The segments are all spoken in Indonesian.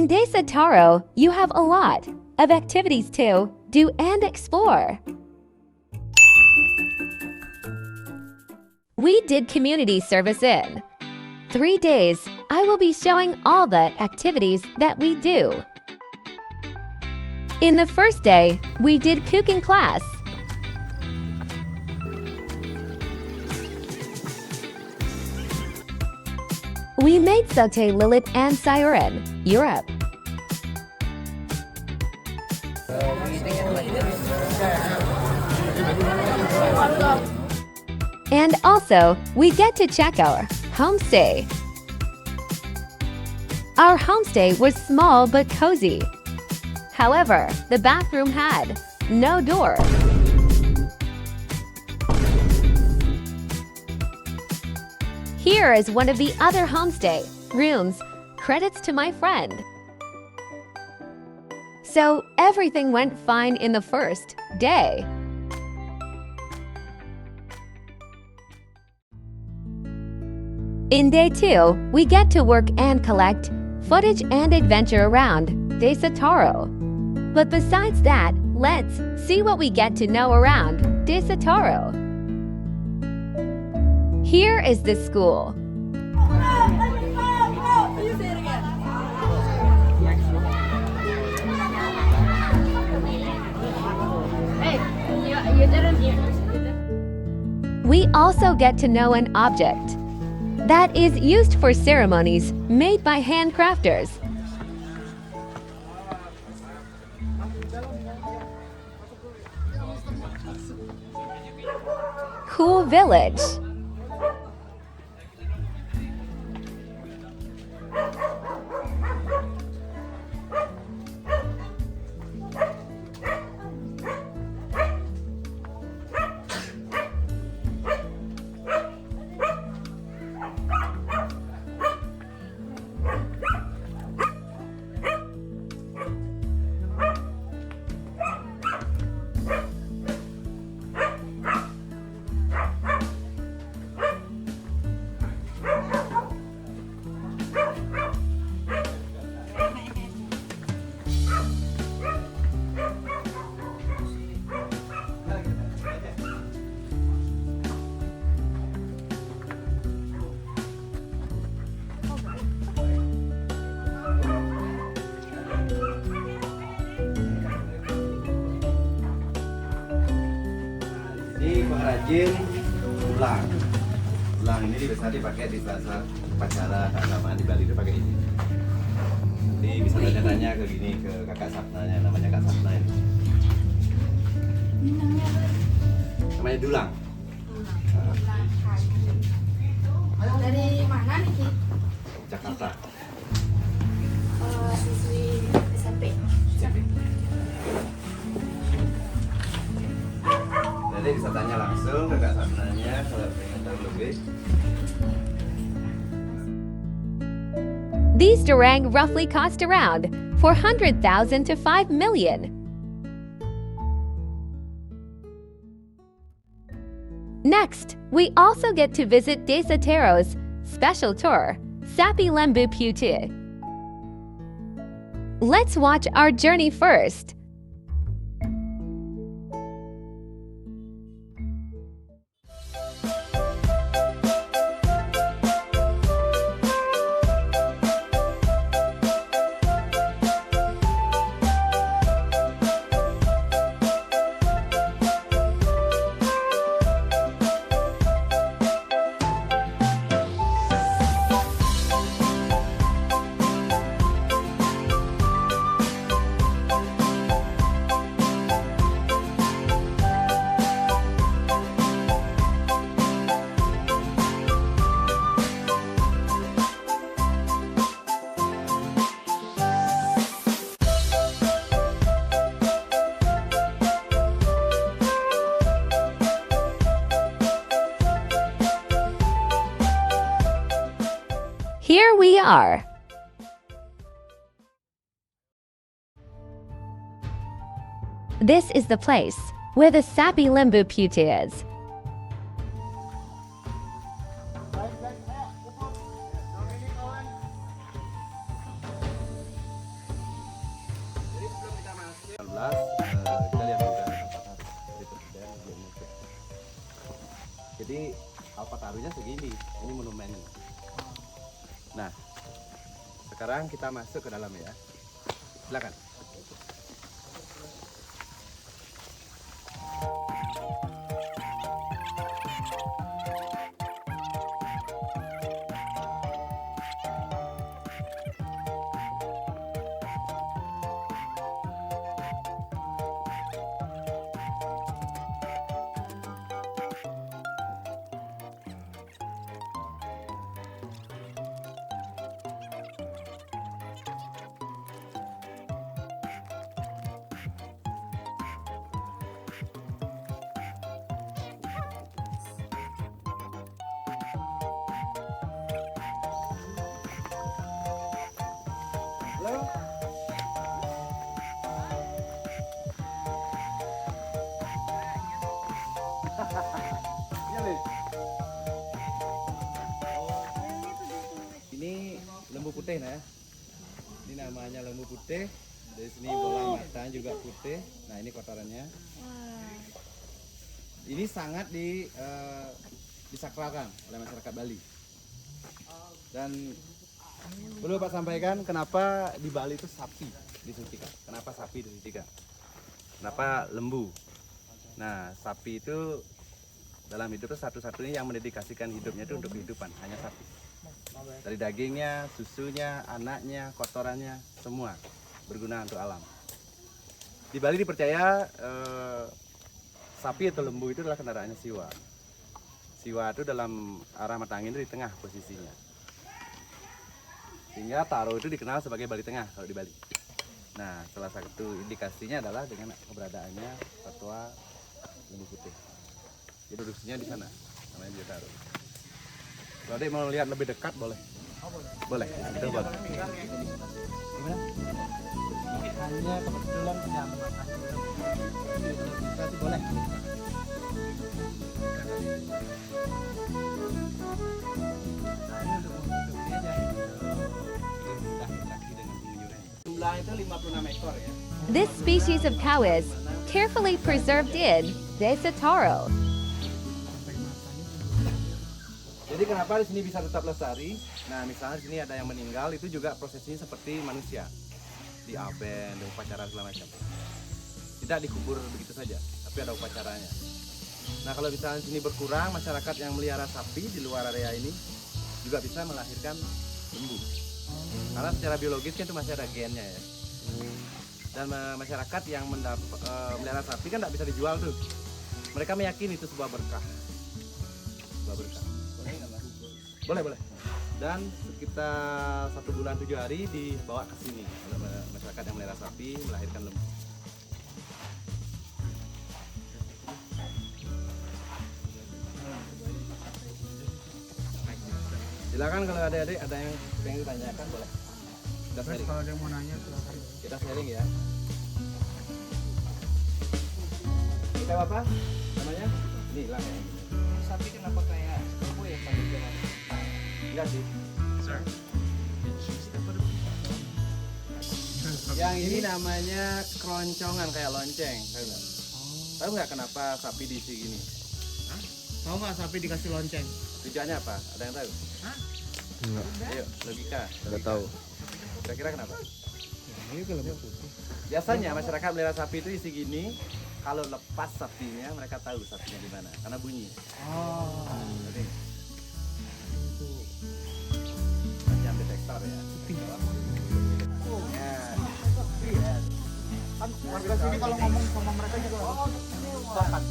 In Desa Taro, you have a lot of activities to do and explore. We did community service in 3 days. I will be showing all the activities that we do. In the first day, we did cooking class. We made sauté Lilith and Siren, Europe. And also, we get to check our homestay. Our homestay was small but cozy. However, the bathroom had no door. Here is one of the other homestay rooms. Credits to my friend. So everything went fine in the first day. In day 2, we get to work and collect footage and adventure around Desa Taro. But besides that, let's see what we get to know around Desa Taro. Here is the school. We also get to know an object that is used for ceremonies made by handcrafters. Cool village. Ini pengrajin ulang. Ulang ini biasanya dipakai di bahasa upacara keagamaan di Bali itu pakai ini. Jadi bisa tanya-tanya ke gini ke kakak Sapnanya, namanya Kak Sapna ini. Namanya Dulang. Dari mana nih Ki? Jakarta. Siswi SMP. Jadi bisa tanya langsung ke Kak Sapnanya kalau pengen tahu lebih. These durang roughly cost around 400,000 to 5 million. Next, we also get to visit Desa Taro's special tour, Sapi Lembu Putih. Let's watch our journey first. Here we are. This is the place where the Sapi Lembu Putih is. kita lihat juga Alphataru dari Presiden di Indonesia. Jadi Alphatarunya segini, ini monumennya. Nah, sekarang kita masuk ke dalam ya. Silakan. Halo. Ini lembu putih nah. Ini namanya lembu putih. Dari sini bola mata juga putih. Nah, ini kotorannya. Ini sangat disakralkan oleh masyarakat Bali. Dan perlu Pak sampaikan kenapa di Bali itu sapi disucikan. Kenapa sapi disucikan? Kenapa lembu? Nah, sapi itu dalam hidup itu satu-satunya yang mendedikasikan hidupnya itu untuk kehidupan, hanya sapi. Dari dagingnya, susunya, anaknya, kotorannya, semua berguna untuk alam. Di Bali dipercaya sapi atau lembu itu adalah kendaraannya Siwa. Siwa itu dalam arah mata angin itu di tengah posisinya. Sehingga Taro itu dikenal sebagai Bali Tengah kalau di Bali. Nah, salah satu indikasinya adalah dengan keberadaannya satwa lembu putih. Introduksinya di sana, namanya juga Taro. Kalau Adik mau lihat lebih dekat boleh? Boleh, itu boleh. Gimana? Hanya kebetulan yang berarti boleh. Jumlah itu 56 ekor ya. This species of cow is carefully preserved in Desa Taro. Jadi kenapa di sini bisa tetap lestari? Nah, misalnya di sini ada yang meninggal, itu juga prosesnya seperti manusia, diaben, ada upacara segala macam. Tidak dikubur begitu saja, tapi ada upacaranya. Nah, kalau misalnya di sini berkurang, masyarakat yang melihara sapi di luar area ini juga bisa melahirkan lembu. Karena secara biologis kan itu masih ada gennya ya. Dan masyarakat yang melihara sapi kan tidak bisa dijual tuh. Mereka meyakini itu sebuah berkah. Sebuah berkah. Boleh, boleh. Dan sekitar 1 bulan 7 hari dibawa ke sini oleh masyarakat yang melihara sapi melahirkan lembu. Silakan kalau adik-adik ada yang pengen ditanyakan boleh. Kita sharing. Kalau ada yang mau nanya silakan. Kita sharing ya. Kita apa? Namanya? Ini hilang ya. Sapi kenapa kayak kamu ya panitia? Enggak sih. Sir. Yang ini namanya keroncongan kayak lonceng, tahu nggak? Tahu nggak kenapa sapi diisi gini? Tahu nggak sapi dikasih lonceng? Tujuannya apa? Ada yang tahu? Hah? Enggak, Ayo, logika. enggak tahu. Kira-kira kenapa? Ini kalau putih. Biasanya masyarakat melihara sapi itu isi gini. Kalau lepas sapinya, mereka tahu sapinya di mana, karena bunyi. Oh. Jadi, macam detektor ya. Ya. Iya. Kan warga sini kalau ngomong sama mereka juga sopan.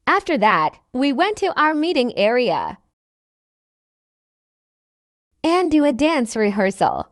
After that, we went to our meeting area and do a dance rehearsal.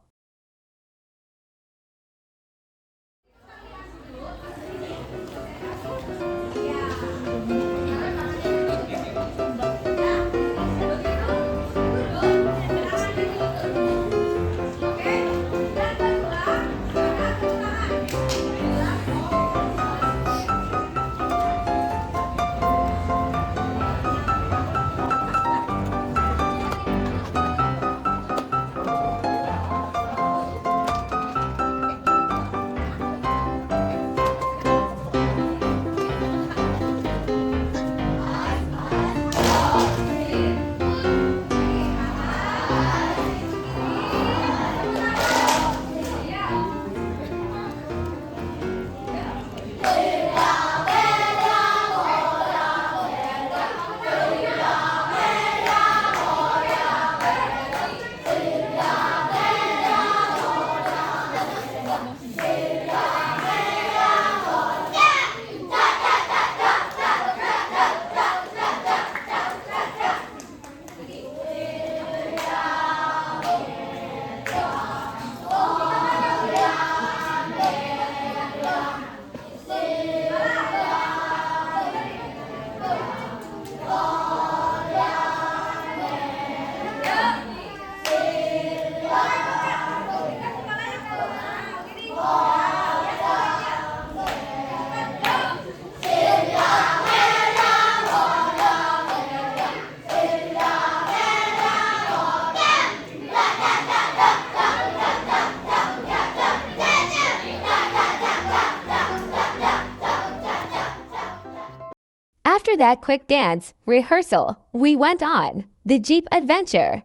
After that quick dance rehearsal, we went on the Jeep adventure.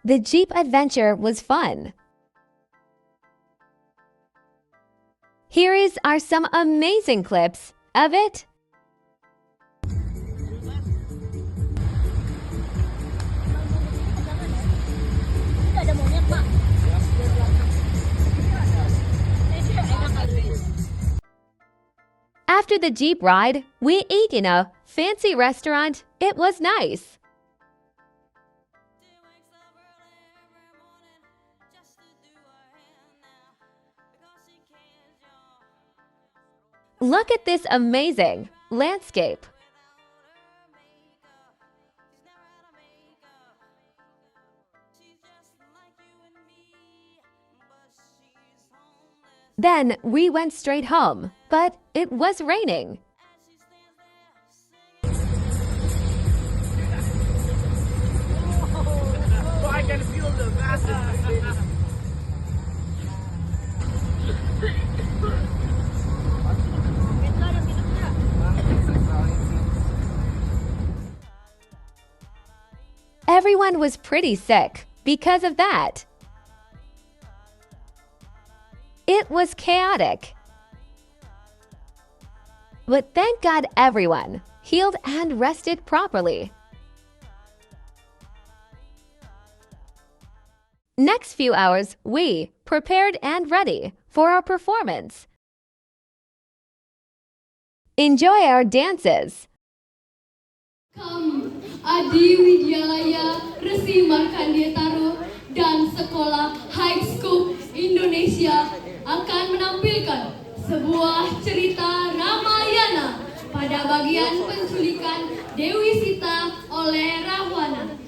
The Jeep adventure was fun. Are some amazing clips of it. After the Jeep ride, we ate in a fancy restaurant. It was nice. Look at this amazing landscape. Then we went straight home, but it was raining. I can feel the massive. Everyone was pretty sick because of that. It was chaotic. But thank God everyone healed and rested properly. Next few hours, we prepared and ready for our performance. Enjoy our dances. Kami, Adi Widyalaya Resi Markandia Taro dan Sekolah High School Indonesia akan menampilkan sebuah cerita Ramayana pada bagian penculikan Dewi Sita oleh Rahwana.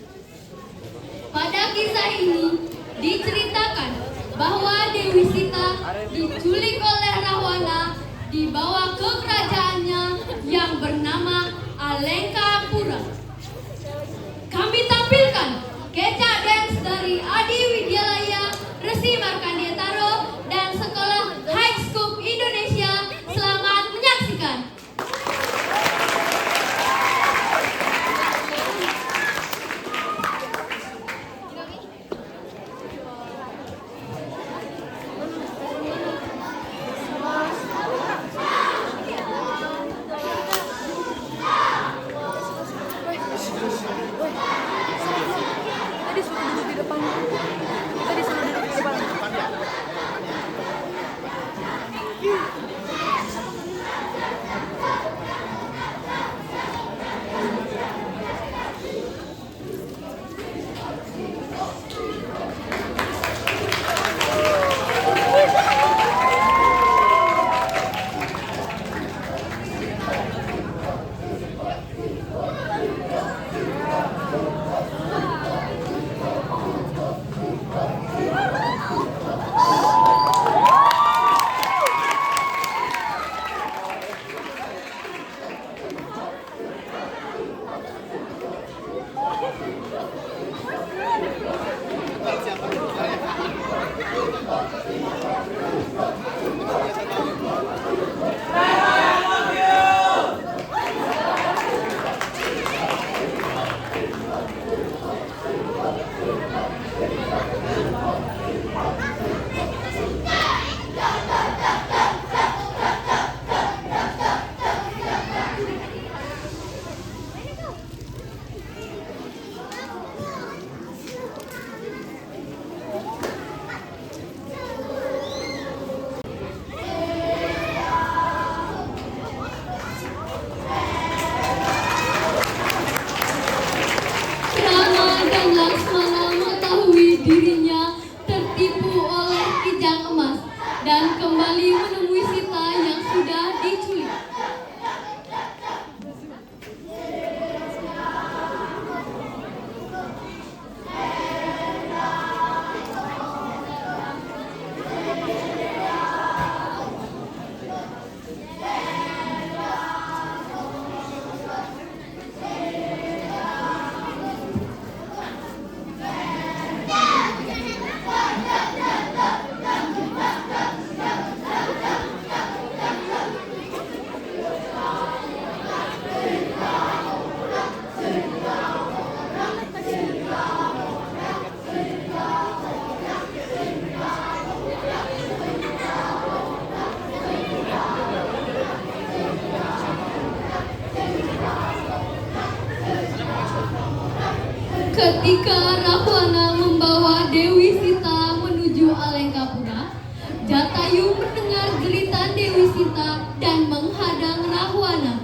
Pada kisah ini diceritakan bahwa Dewi Sita diculik oleh Rahwana dibawa ke kerajaannya yang bernama Alengkapura. Kami tampilkan kecak dance dari Adi Widyalaya Resi Markandia Taro dan Sekolah High School Indonesia. Selamat menyaksikan. Ketika Rahwana membawa Dewi Sita menuju Alengkapura, Jatayu mendengar jeritan Dewi Sita dan menghadang Rahwana.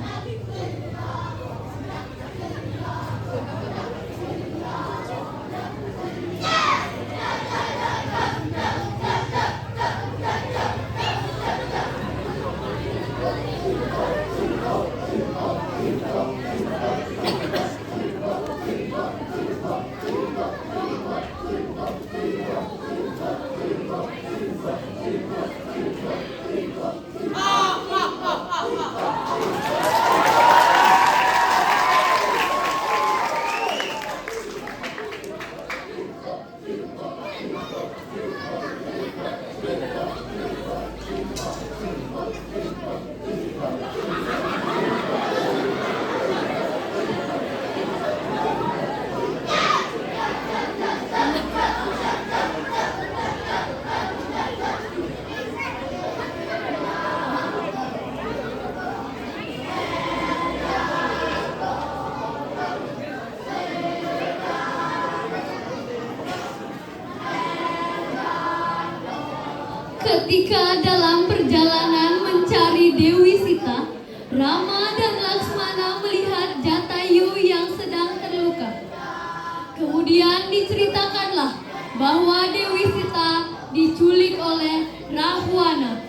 Ketika dalam perjalanan mencari Dewi Sita, Rama dan Laksmana melihat Jatayu yang sedang terluka. Kemudian diceritakanlah bahwa Dewi Sita diculik oleh Rahwana.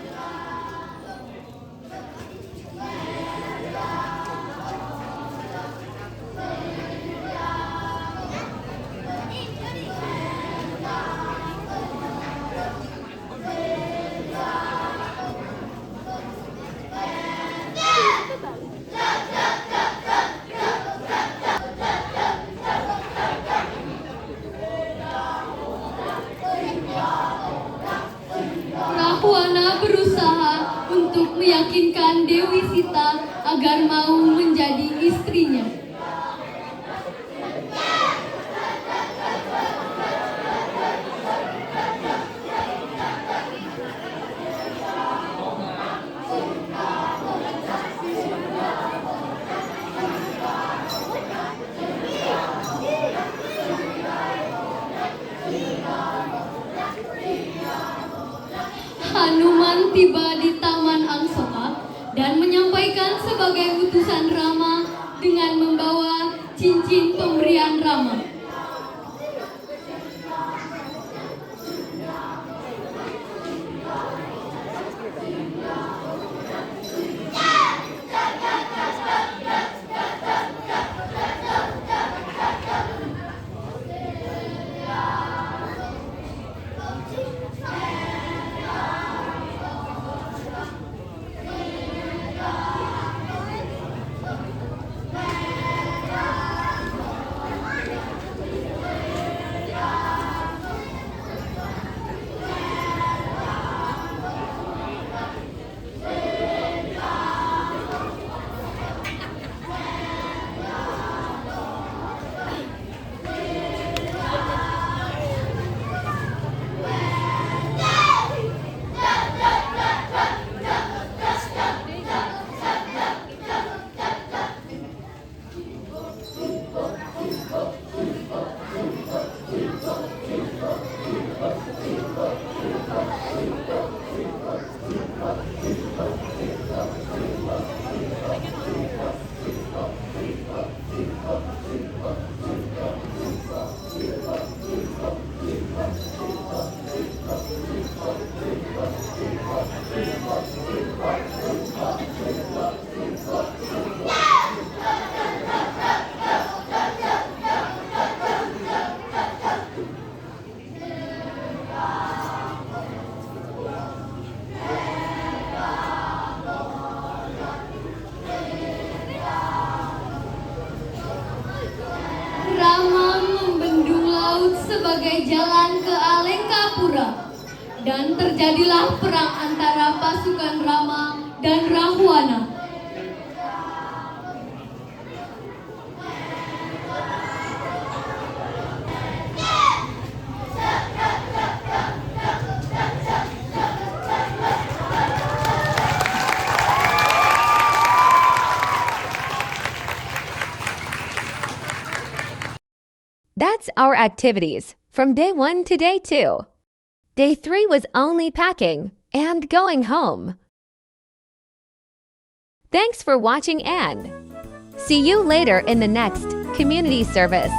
Rahwana berusaha untuk meyakinkan Dewi Sita agar mau menjadi istrinya. Hanuman tiba di Taman Angsoka dan menyampaikan sebagai utusan Rama dengan membawa cincin pemberian Rama. sebagai jalan ke Alengkapura, dan terjadilah perang antara pasukan Rama dan Rahwana. That's our activities from day 1 to day 2. Day 3 was only packing and going home. Thanks for watching and see you later in the next community service.